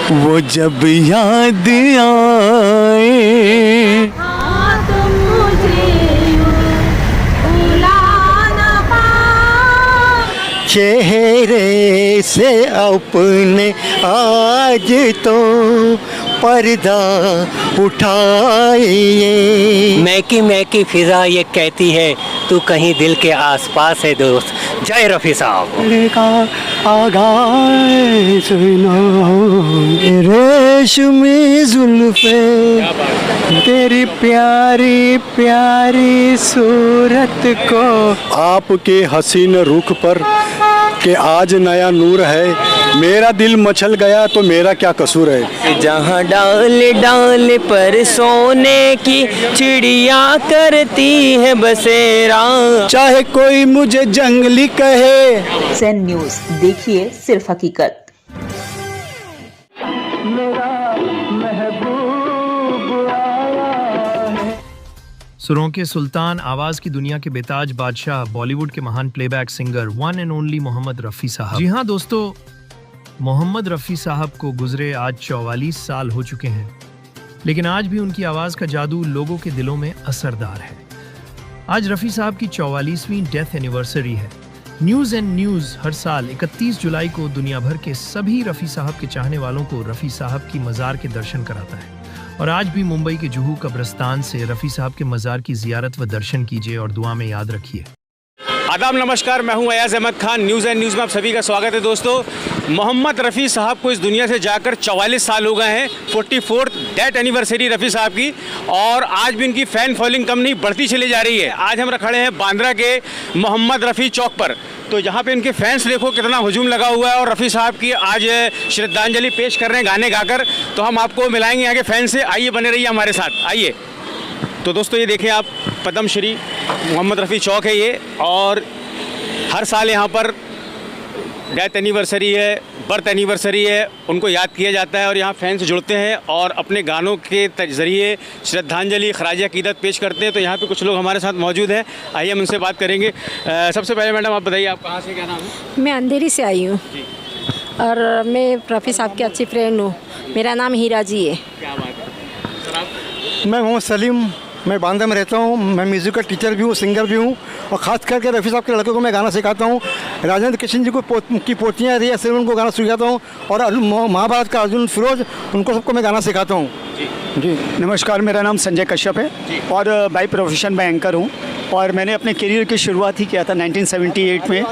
वो जब याद आए हाँ तुम मुझे भुला ना पाओ। चेहरे से अपने आज तो पर्दा उठाइए। महकी फिजा ये कहती है तू कहीं दिल के आसपास है दोस्त। जय रफ़ी साहब। का आगाज़ सुनो रेशमी जुल्फे तेरी प्यारी प्यारी सूरत को। आपके हसीन रुख पर कि आज नया नूर है, मेरा दिल मचल गया तो मेरा क्या कसूर है। जहाँ डाल डाल पर सोने की चिड़िया करती है बसेरा। चाहे कोई मुझे जंगली कहे। सन न्यूज़, देखिए सिर्फ हकीकत। सुरों के सुल्तान, आवाज की दुनिया के बेताज बादशाह, बॉलीवुड के महान playback singer, one and only Mohammad Rafi साहब। जी हाँ दोस्तों, मोहम्मद रफ़ी साहब को गुजरे आज 44 साल हो चुके हैं, लेकिन आज भी उनकी आवाज का जादू लोगों के दिलों में असरदार है। आज रफ़ी साहब की 44वीं डेथ एनिवर्सरी है। न्यूज़ एंड न्यूज़ हर साल 31 जुलाई को दुनिया भर के सभी रफ़ी साहब के चाहने वालों को रफ़ी साहब की मज़ार के दर्शन कराता है, और आज भी मुंबई के जुहू कब्रिस्तान से रफ़ी साहब के मज़ार की ज़ियारत व दर्शन कीजिए और दुआ में याद रखिए। आदाब नमस्कार, मैं हूं Ayaz Ahmed Khan. News and news में आप सभी का स्वागत है। दोस्तों, मोहम्मद रफ़ी साहब को इस दुनिया से जाकर 44 साल हो गए हैं। 44th डेथ एनिवर्सरी रफ़ी साहब की, और आज भी उनकी फ़ैन फॉलोइंग कम नहीं बढ़ती चली जा रही है। आज हम खड़े हैं बांद्रा के मोहम्मद रफ़ी चौक पर, तो यहाँ पे इनके फैंस देखो कितना हुजूम लगा हुआ है, और रफ़ी साहब की आज श्रद्धांजलि पेश कर रहे हैं गाने गाकर। तो हम आपको मिलाएंगे यहाँ के फैन से। आइए, बने रहिए हमारे साथ, आइए। तो दोस्तों ये देखें आप, पद्मश्री मोहम्मद रफ़ी चौक है ये, और हर साल यहाँ पर डेथ एनिवर्सरी है, बर्थ एनिवर्सरी है, उनको याद किया जाता है, और यहाँ फैंस जुड़ते हैं और अपने गानों के ज़रिए श्रद्धांजलि खराज अकीदत पेश करते हैं। तो यहाँ पे कुछ लोग हमारे साथ मौजूद हैं, आइए हम उनसे बात करेंगे। सबसे पहले मैडम आप बताइए, आप कहाँ से, क्या नाम है? मैं अंधेरी से आई हूँ, और मैं रफ़ी साहब की अच्छी फ्रेंड हूँ। मेरा नाम हीरा जी है। क्या बात है सर। आप? मैं मोहम्मद सलीम, मैं बांद्रा में रहता हूँ। मैं म्यूज़िक का टीचर भी हूँ, सिंगर भी हूँ, और ख़ास करके रफ़ी साहब के लड़कों को मैं गाना सिखाता हूँ। राजेंद्र किशन जी को की पोतियाँ रिया से उनको गाना सिखाता हूँ, और महाभारत का अर्जुन फिरोज, उनको सबको मैं गाना सिखाता हूँ। जी नमस्कार, मेरा नाम संजय कश्यप है, और बाई प्रोफेशन मैं एंकर हूँ, और मैंने अपने करियर की शुरुआत ही किया था 1978 में।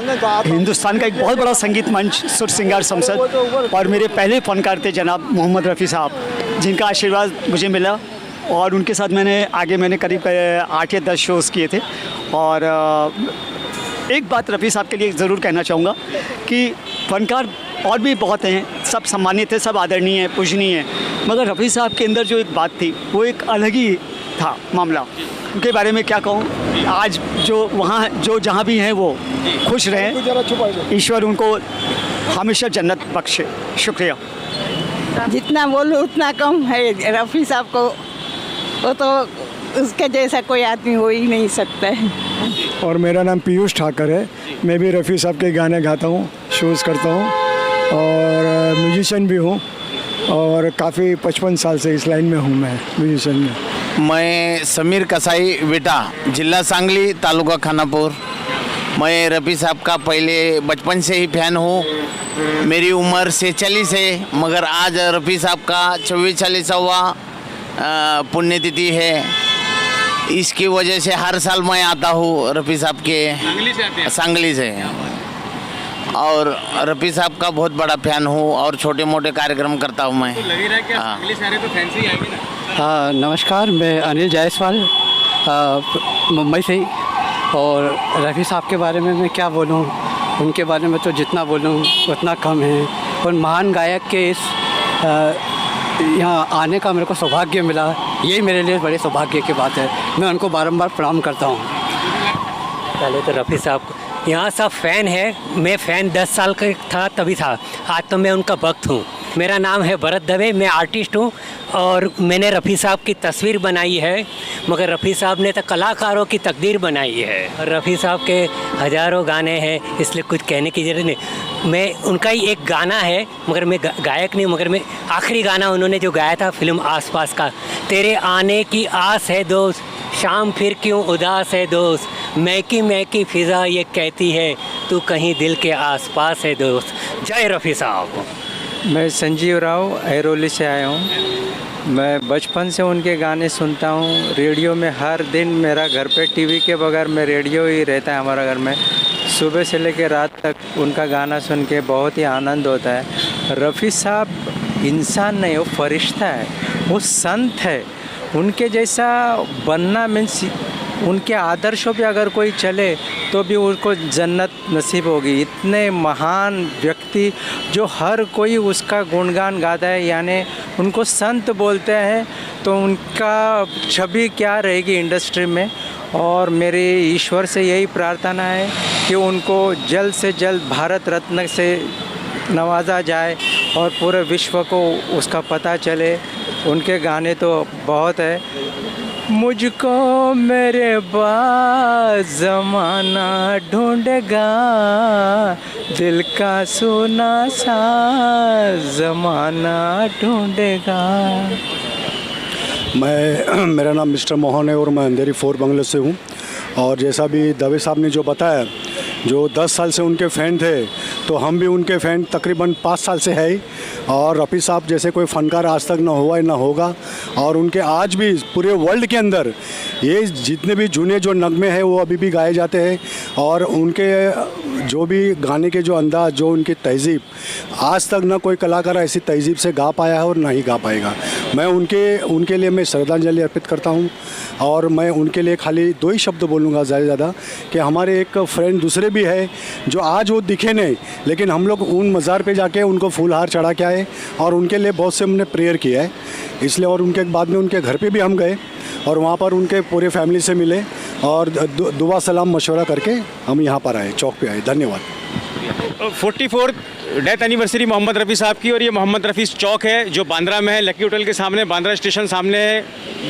हिंदुस्तान का एक बहुत बड़ा संगीत मंच सुर सिंगार संसद, और मेरे पहले फ़नकार थे जनाब मोहम्मद रफ़ी साहब, जिनका आशीर्वाद मुझे मिला, और उनके साथ मैंने करीब 8 या 10 शोज़ किए थे। और एक बात रफ़ी साहब के लिए ज़रूर कहना चाहूँगा कि फ़नकार और भी बहुत हैं, सब सम्मानित थे, सब आदरणीय हैं, पूजनीय हैं, मगर रफ़ी साहब के अंदर जो एक बात थी वो एक अलग ही था मामला। उनके बारे में क्या कहूँ, आज जो वहाँ जो जहाँ भी हैं वो खुश रहें, ईश्वर उनको हमेशा जन्नत बख्शे। शुक्रिया। जितना बोलूँ उतना कम है। रफ़ी साहब को वो तो उसके जैसा कोई आदमी हो ही नहीं सकता है। और मेरा नाम पीयूष ठाकर है, मैं भी रफ़ी साहब के गाने गाता हूँ, शोज़ करता हूँ, और म्यूजिशियन भी हूँ, और काफ़ी 55 साल से इस लाइन में हूँ मैं म्यूजिशियन में। मैं समीर कसाई विटा, जिला सांगली, तालुका खानापुर। मैं रफ़ी साहब का पहले बचपन से ही फ़ैन हूँ। मेरी उम्र 46 है, मगर आज रफ़ी साहब का 44वां पुण्यतिथि है। इसकी वजह से हर साल मैं आता हूँ रफ़ी साहब के, सांगली से, और रफ़ी साहब का बहुत बड़ा फ़ैन हूँ, और छोटे मोटे कार्यक्रम करता हूँ मैं। तो लग रहा है कि सांगली से आ रहे तो फैंस ही आएंगे ना। हाँ नमस्कार, मैं अनिल जायसवाल मुंबई से ही, और रफ़ी साहब के बारे में मैं क्या बोलूँ, उनके बारे में तो जितना बोलूँ उतना कम है। उन महान गायक के इस यहाँ आने का मेरे को सौभाग्य मिला, यही मेरे लिए बड़े सौभाग्य की बात है। मैं उनको बारंबार प्रणाम करता हूँ। पहले तो रफ़ी साहब यहाँ सब फ़ैन है, मैं फ़ैन 10 साल का था तभी था, आज तो मैं उनका भक्त हूँ। मेरा नाम है भरत दवे, मैं आर्टिस्ट हूँ, और मैंने रफ़ी साहब की तस्वीर बनाई है, मगर रफ़ी साहब ने तो कलाकारों की तकदीर बनाई है। और रफ़ी साहब के हज़ारों गाने हैं, इसलिए कुछ कहने की ज़रूरत नहीं। मैं उनका ही एक गाना है, मगर मैं गायक नहीं, मगर मैं आखिरी गाना उन्होंने जो गाया था फिल्म आसपास का, तेरे आने की आस है दोस्त, शाम फिर क्यों उदास है दोस्त, महकी फिज़ा ये कहती है तू कहीं दिल के आसपास है दोस्त। जय रफ़ी साहब। मैं संजीव राव ऐरोली से आया हूँ। मैं बचपन से उनके गाने सुनता हूँ, रेडियो में हर दिन, मेरा घर पे टीवी के बगैर में रेडियो ही रहता है हमारा घर में। सुबह से लेकर रात तक उनका गाना सुन के बहुत ही आनंद होता है। रफ़ी साहब इंसान नहीं, वो फरिश्ता है, वो संत है। उनके जैसा बनना मीन्स उनके आदर्शों पे अगर कोई चले तो भी उनको जन्नत नसीब होगी। इतने महान व्यक्ति जो हर कोई उसका गुणगान गाता है, यानी उनको संत बोलते हैं, तो उनका छवि क्या रहेगी इंडस्ट्री में। और मेरे ईश्वर से यही प्रार्थना है कि उनको जल्द से जल्द भारत रत्न से नवाजा जाए और पूरे विश्व को उसका पता चले। उनके गाने तो बहुत है। मुझको मेरे ज़माना ढूंढेगा, दिल का सोना सा ज़माना ढूंढेगा। मेरा नाम मिस्टर मोहन है और मैं अंधेरी 4 बंगले से हूँ। और जैसा भी दवे साहब ने जो बताया, जो 10 साल से उनके फ़ैन थे, तो हम भी उनके फ़ैन तकरीबन 5 साल से है ही। और रफ़ी साहब जैसे कोई फ़नकार आज तक ना हुआ है ना होगा। और उनके आज भी पूरे वर्ल्ड के अंदर ये जितने भी जूने जो नगमे हैं वो अभी भी गाए जाते हैं। और उनके जो भी गाने के जो अंदाज़, जो उनकी तहज़ीब, आज तक ना कोई कलाकार ऐसी तहज़ीब से गा पाया है और ना ही गा पाएगा। मैं उनके लिए मैं श्रद्धांजलि अर्पित करता हूँ। और मैं उनके लिए खाली 2 ही शब्द बोलूँगा ज़्यादा कि हमारे एक फ्रेंड दूसरे भी है जो आज वो दिखे नहीं, लेकिन हम लोग उन मज़ार पे जाके उनको फूल हार चढ़ा के आए और उनके लिए बहुत से हमने प्रेयर किया है इसलिए। और उनके बाद में उनके घर पे भी हम गए और वहाँ पर उनके पूरे फैमिली से मिले और दुआ सलाम मशवरा करके हम यहाँ पर आए, चौक पे आए। धन्यवाद। 44 डेथ एनिवर्सरी मोहम्मद रफ़ी साहब की, और ये मोहम्मद रफ़ी चौक है जो बांद्रा में है, लकी होटल के सामने, बांद्रा स्टेशन सामने है,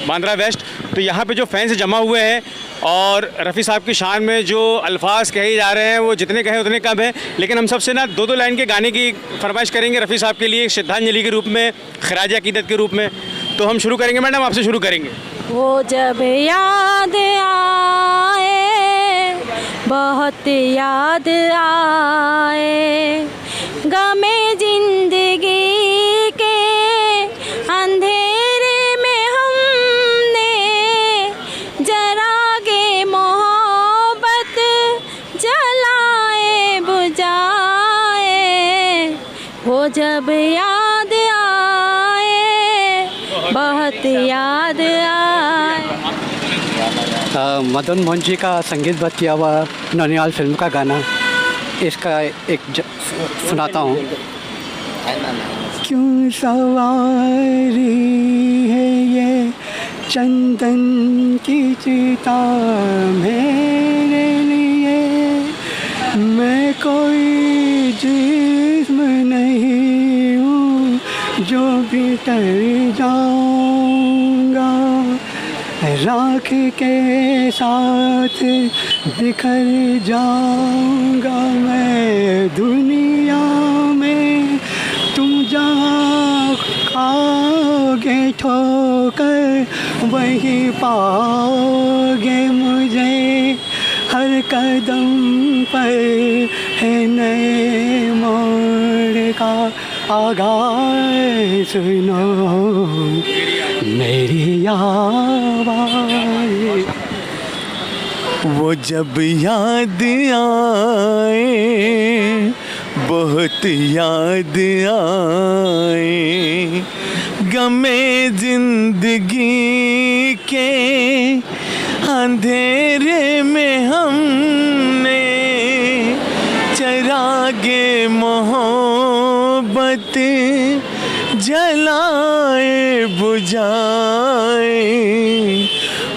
बांद्रा वेस्ट। तो यहाँ पे जो फैंस जमा हुए हैं और रफ़ी साहब की शान में जो अल्फाज कहे जा रहे हैं वो जितने कहें उतने कम हैं। लेकिन हम सबसे ना 2-2 लाइन के गाने की फरमाइश करेंगे रफ़ी साहब के लिए, श्रद्धांजलि के रूप में, खराज अकीदत के रूप में। तो हम शुरू करेंगे मैडम, आपसे शुरू करेंगे। वो जब याद आए, बहुत याद आए, गमे जिंदगी के अंधेरे में हमने जरागे मोहब्बत जलाए बुझाए। वो जब याद आए, बहुत याद आए। मदन मोहन जी का संगीतबद्ध किया हुआ ननिहाल फिल्म का गाना, इसका एक सुनाता हूँ। क्यों सवारी है ये चंदन की चिता मेरे लिए, मैं कोई जिस्म नहीं हूँ जो भी तर जाऊँगा, राख के साथ बिखर जाऊँगा मैं दुनिया में। तुम जहाँ खाओगे ठोकर वही पाओगे मुझे, हर कदम पर है नए मोड़ का आगाज़, सुनो मेरी आवाज़। वो जब याद आए, बहुत याद आए, गमे जिंदगी के अंधेरे में हमने चरागे मोहब्बत जलाए बुझाए।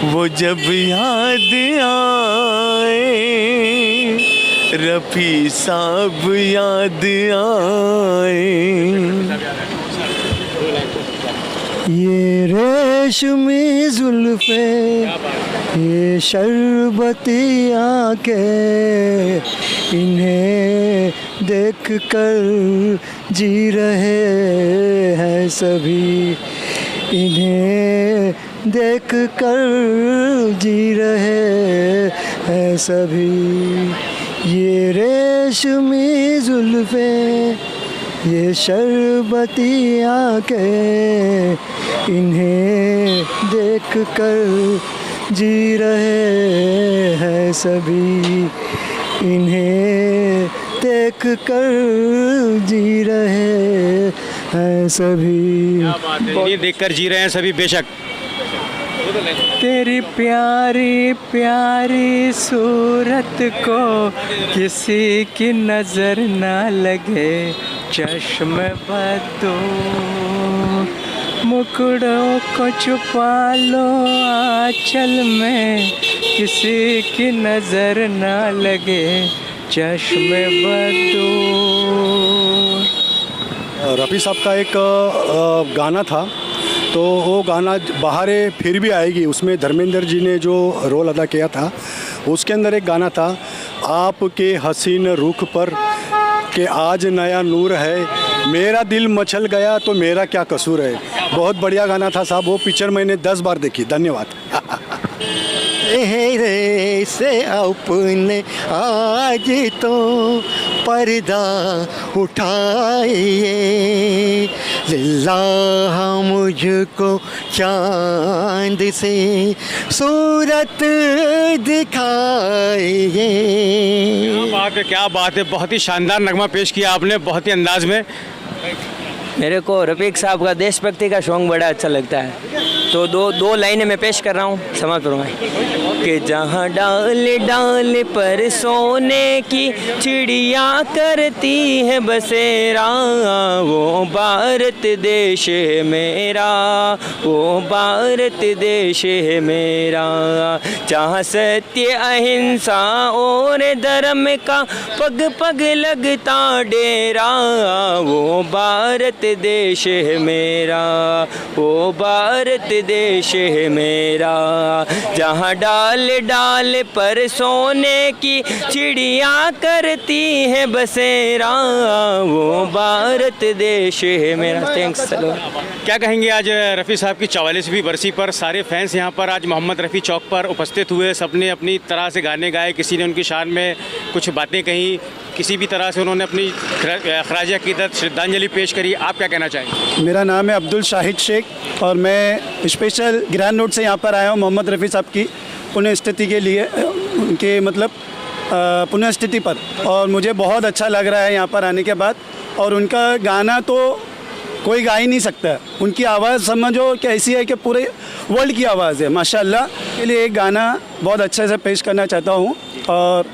वो जब याद आए, रफ़ी साहब याद आए। ये रेशमी जुल्फ़े, ये शरबती आंखें, इन्हें देख कर जी रहे हैं सभी, इन्हें देख कर जी रहे हैं सभी। ये रेशमी जुल्फ़ें, ये शरबती आँखें, इन्हें देख कर जी रहे हैं सभी, इन्हें देख कर जी रहे हैं सभी। क्या बात है, इन्हें देखकर जी रहे हैं सभी, बेशक। तेरी प्यारी प्यारी सूरत को किसी की नज़र ना लगे, चश्म बदो मुकुड़ों को छुपा लो आंचल में, किसी की नज़र ना लगे, चश्म बदो। रफ़ी साहब का एक गाना था, तो वो गाना बाहर फिर भी आएगी, उसमें धर्मेंद्र जी ने जो रोल अदा किया था, उसके अंदर एक गाना था, आपके हसीन रुख पर कि आज नया नूर है, मेरा दिल मचल गया तो मेरा क्या कसूर है। बहुत बढ़िया गाना था साहब, वो पिक्चर मैंने 10 बार देखी। धन्यवाद। चेहरे से अपने आज तो पर्दा उठाइए, लिल्लाह मुझको चांद से सूरत दिखाइए। क्या बात है, क्या बात है, बहुत ही शानदार नगमा पेश किया आपने, बहुत ही अंदाज में। मेरे को रफ़ीक साहब का देशभक्ति का सॉन्ग बड़ा अच्छा लगता है, तो दो लाइनें मैं पेश कर रहा हूँ, समझ करूँगा। कि जहाँ डाल डाल पर सोने की चिड़िया करती है बसेरा, वो भारत देश है मेरा, वो भारत देश है मेरा। जहाँ सत्य अहिंसा और धर्म का पग पग लगता डेरा, वो भारत देश है मेरा, वो भारत देश है मेरा। जहाँ डाल डाल पर सोने की चिड़िया करती है बसेरा, वो भारत देश है मेरा। थैंक्स। चलो, क्या कहेंगे, आज रफ़ी साहब की 44वीं बरसी पर सारे फैंस यहाँ पर आज मोहम्मद रफ़ी चौक पर उपस्थित हुए, सबने अपनी तरह से गाने गाए, किसी ने उनकी शान में कुछ बातें कहीं, किसी भी तरह से उन्होंने अपनी खराज अक़ीदत श्रद्धांजलि पेश करी। आप क्या कहना चाहेंगे? मेरा नाम है अब्दुल शाहिद शेख और मैं स्पेशल ग्रैंड रोड से यहाँ पर आया हूँ मोहम्मद रफ़ी साहब की पुण्यतिथि के लिए, उनके मतलब पुण्यतिथि पर, और मुझे बहुत अच्छा लग रहा है यहाँ पर आने के बाद। और उनका गाना तो कोई गा ही नहीं सकता, उनकी आवाज़ समझो कैसी है कि पूरे वर्ल्ड की आवाज़ है माशाल्लाह। के लिए एक गाना बहुत अच्छे से पेश करना चाहता हूँ। और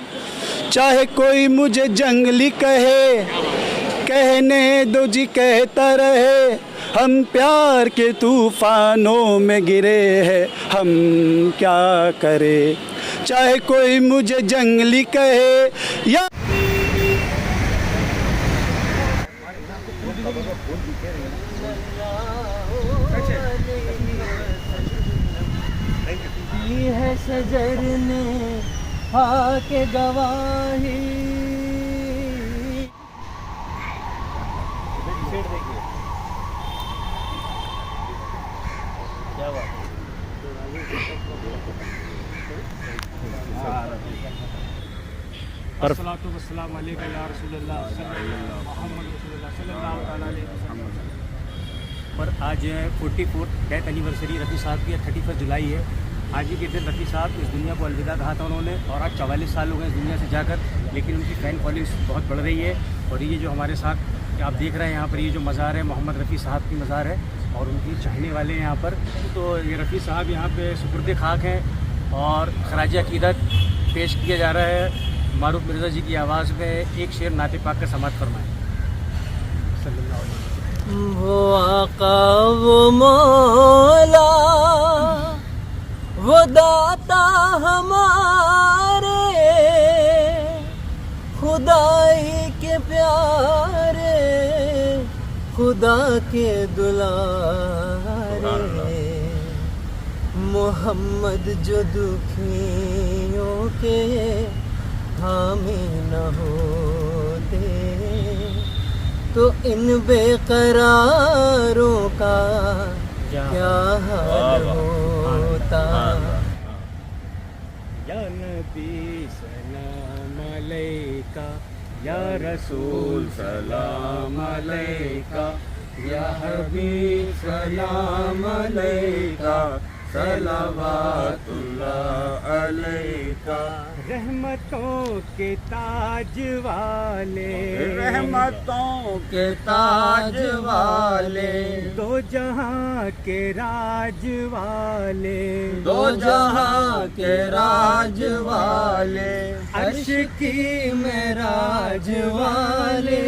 चाहे कोई मुझे जंगली कहे, कहने दो जी कहता रहे, हम प्यार के तूफानों में गिरे हैं, हम क्या करें। चाहे कोई मुझे जंगली कहे या है सजर ने आके गवाही। पर आज 44th डेथ एनिवर्सरी रफ़ी साहब की 31 जुलाई है। आज ही के दिन रफ़ी साहब इस दुनिया को अलविदा कहा था उन्होंने, और आज 44 साल हो गए इस दुनिया से जाकर, लेकिन उनकी फ़ैन फॉलोइंग बहुत बढ़ रही है। और ये जो हमारे साथ आप देख रहे हैं यहाँ पर, ये जो मज़ार है मोहम्मद रफ़ी साहब की मज़ार है, और उनकी चाहने वाले हैं यहाँ पर। तो ये रफ़ी साहब यहाँ पे सुपुर्द खाक हैं और खराज अक़ीदत पेश किया जा रहा है। मारूफ मिर्ज़ा जी की आवाज़ में एक शेर नाते पाक का समात फरमाएं। वो आका वो मौला वो दाता हमारे, खुदाई के प्यारे, खुदा के दुलारे, मोहम्मद जो दुखियों के हामी न होते होते तो इन बेकरारों का क्या हाल होता। या नबी सलाम अलैका, या रसूल सलाम अलैका, या हबीब सलाम अलैका, सलावतुल्लाह अलैका। रहमतों के ताज वाले, रहमतों के ताज वाले, दो जहां के राज वाले, दो जहां के राज वाले, अर्श की मेराज वाले,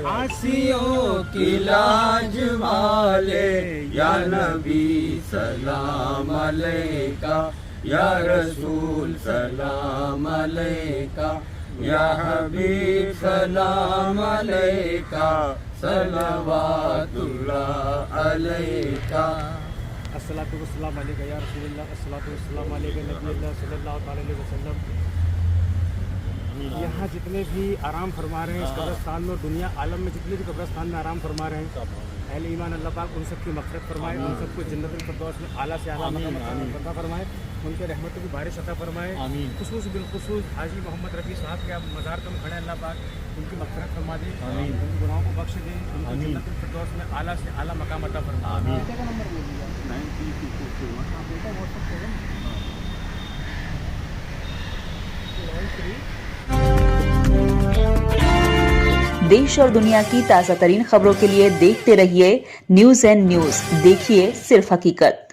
आसियों की लाज वाले। या नबी सलाम अलैका, या रसूल सलाम अलैका, या हबीब सलाम अलैका, सलावतुल्लाह अलैका। अस्सलातु वस्सलाम अलैका या रसूलल्लाह, अस्सलातु वस्सलाम अलैका नबील्लाह सल्लल्लाहु अलैहि वसल्लम। यहाँ जितने भी आराम फरमा रहे हैं इस कब्रिस्तान में, दुनिया आलम में जितने भी कब्रिस्तान में आराम फरमा रहे हैं, अहले ईमान अल्लाह पाक उन सबकी मग़फ़िरत फरमाए, उन सबको जन्नतुल फिरदौस में आला से आला मकाम अता फरमाए, उनके रहमतों की बारिश अता फरमाए। खुसूस बिलखुसूस हाजी मोहम्मद रफ़ी साहब के मज़ार पर खड़े, अल्लाह पाक उनकी मग़फ़िरत फरमा दे, उनके गुनाहों को बख्श दे, उनको जन्नतुल फिरदौस में आला से आला मकाम अता फरमाए। देश और दुनिया की ताज़ा तरीन खबरों के लिए देखते रहिए न्यूज़ एंड न्यूज़। देखिए सिर्फ हकीकत।